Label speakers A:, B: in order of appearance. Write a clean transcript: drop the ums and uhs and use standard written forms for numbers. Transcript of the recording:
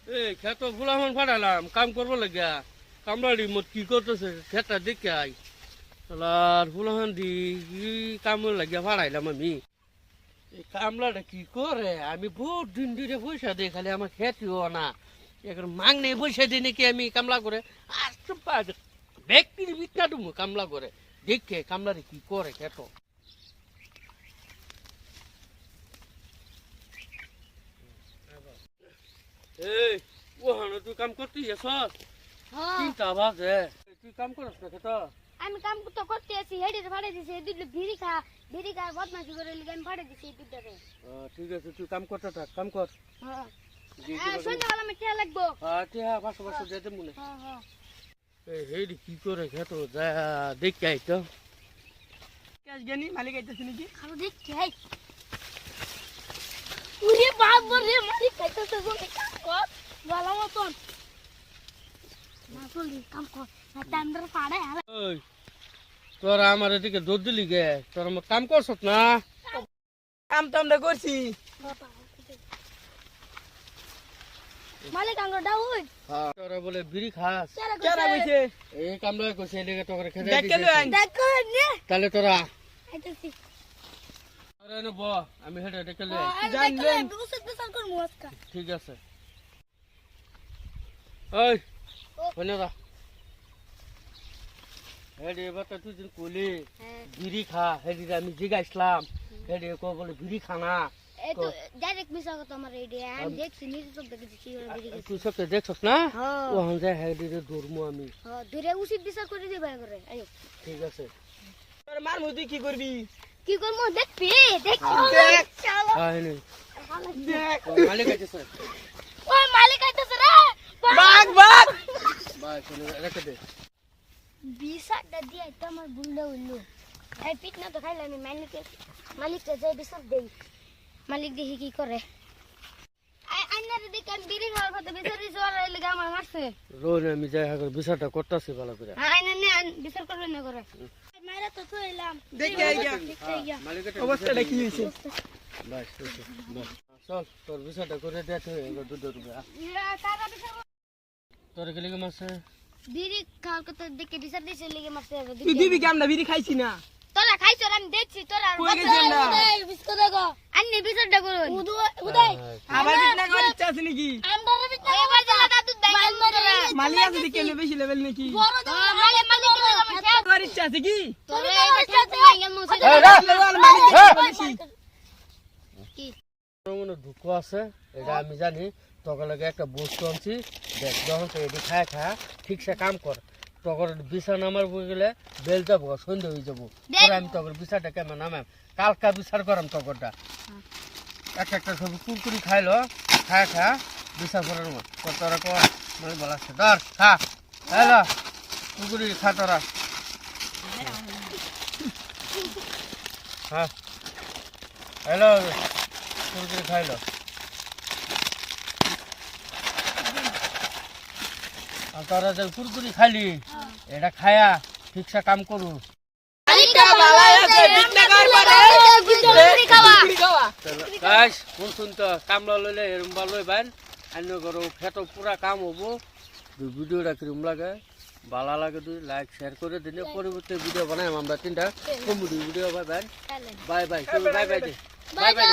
A: এই খেত ফুলামান ফাটালাম কাম করবো লাগিয়া কামলাড়ি মত কি করতেছে খেতটা দেখে আই আর ফুলামান দি কি কাম লাগিয়া ফাড়াইলাম আমি এই কামলাটা কি করে আমি বহুত দিন ধরে পয়সা দিই খালি আমার খেতিও না এখন মাং নেই পয়সা দিই নাকি আমি কামলা করে আর ব্যক্তির বিখ্যাত কামলা করে দেখে কামলারে কি করে খেত এই ওখানে তুই কাম করতে যাস চিন্তা বাজে তুই কাম করস না খেত
B: আমি কাম তো করতে আছি হেডে ফাড়ে দিছে এই দুটো ভিড়ি খা বদমাশি করে লিগে আমি ফাড়ে দিছি এই দুটোরে
A: ঠিক আছে তুই কাম করতে থাক কাম কর
B: হ্যাঁ সন্ধ্যাবেলা আমি কে লাগবো
A: হ্যাঁ পাঁচশো পাঁচশো যেতে মনে
B: হ্যাঁ হ্যাঁ
A: এই কি করে খেত যা দেখে আই তো
C: জানি মালিক আইতেছে নাকি
B: খালো দেখ যাই উরে বাপ রে মালিক খাইতেছে বলে কাম কর ভালো মতন না চলি কাম কর না টান্ডার ফাড়ে
A: ওই তোরা আমার এদিকে দুধ দিলি গে তোরা আমার কাম করছ না
C: কাম তো আমরা করছি
B: মালিক আঙ্গুর ডাউই
A: তোরা বলে বিড়ি খাস
C: কেরা কইছে
A: এই কামলা কইছে এদিকে তোকে খেতে
C: দেখে লই আইন
B: দেখো নে
A: তাহলে তোরা
B: আইতাছি
A: আরে নে ব আমি হেঁটে দেখে লই
C: জানলেন
B: দুসে দুসে কর মুসকা
A: ঠিক আছে ওই বনেরা হেডে বাতা তুই দিন কোলে বিড়ি খা হেডে আমি জিগাইছিলাম হেডে কো বলে বিড়ি খানা
B: এই তো ডাইরেক্ট মিছা কথা আমার রেডি আমি দেখছি নিজে তো দেখছি কি করে বেরিয়ে গেছে
A: তুই সব দেখছস না
B: হ্যাঁ
A: ও হন যায় হেডে দৌড়মু আমি
B: হ্যাঁ দূরে উচিত বিচার করে দিবা করে আয়ো
A: ঠিক আছে
C: তোর মার মুই তুই কি করবি
B: কি করব দেখবি দেখ
C: দেখ।
B: চলো
A: আয় নে
C: দেখ
A: মালিক আছে স্যার
B: ওই মালিক আইতাছে রে
C: বাঘ বাঘ
A: বাই চলে রেখে দে
B: বিচারটা দিয়ে তো আমার ভুললে হইলো এই পিট না তো খাইলাম আমি মালিককে যাই বিচার দেই মালিক দেখি কি করে আইনারে দেখে আমি বিড়ি খাওয়ার কথা বিচার দিছি ওরা লেগে আমার মারছে
A: রোন আমি যাই হাগর বিচারটা করতেছি ভালো করে
B: আইনা নে বিচার করবে না করে মাইরা তো থইলাম
C: দেখে আইয়া
A: মালিকের
C: অবস্থাটা কি হইছে
A: বাস চল তোর বিচারটা করে দে তুই এবার দুধ রুবে
B: তারা বিচার
A: তোর কি লিগে মাসে
B: বিড়ি খাওয়ার কথা দেখে বিচার দিছে লেগে মারছে
C: তুই দিবি কি আমরা বিড়ি খাইছি না
B: তোরা খাইছো আমি দেখছি তোরা
C: কই গেছেন না?
B: বিস্কুট দেখো আন্নি বিচারটা করুন উদয়
C: আবার বিটনা করার ইচ্ছা আছে নাকি
B: আমরা বিস্কুট এবার জানা দাদু দাই
C: মালিক আছে দেখে নে বেশি লেভেল নাকি
B: বড় দাদা মালিক
C: করার ইচ্ছা আছে কি
B: তোরে এবার খেতে ভাঙে মুছে
C: মালিক
B: কি
A: মনে দুঃখ আছে এটা আমি জানি তোকে লাগে একটা বস্তু আনছি দেখ যখন তো এটি খায় খা ঠিকসে কাম কর তখন বিচার নামার বই গেলে বেল যাবো সন্ধ্যে হয়ে যাবো আমি তখন বিচারটা কেমন নামাম কালকা বিচার করাম তখনটা একটা সবজি কুরকুরি খাইলো খায় খা বিচার করার মত তোরা কর মানে বলাচ্ছে ধর খা হ্যালো কুরকুরি খা তোরা হ্যাঁ হ্যালো কুরকুরি খাইলো তোরা যে কুরকুরি খাইলি এটা খায়া ঠিকসে কাম করু কোন তো কামলা লইলে এরম বা লই বাইন আন্য করো খেত পুরা কাম হবো ভিডিওটা কিরম লাগে ভালো লাগে তুই লাইক শেয়ার করে দিলে পরবর্তী ভিডিও বানাই আমরা তিনটা comedy video bye bye bye bye bye bye bye bye bye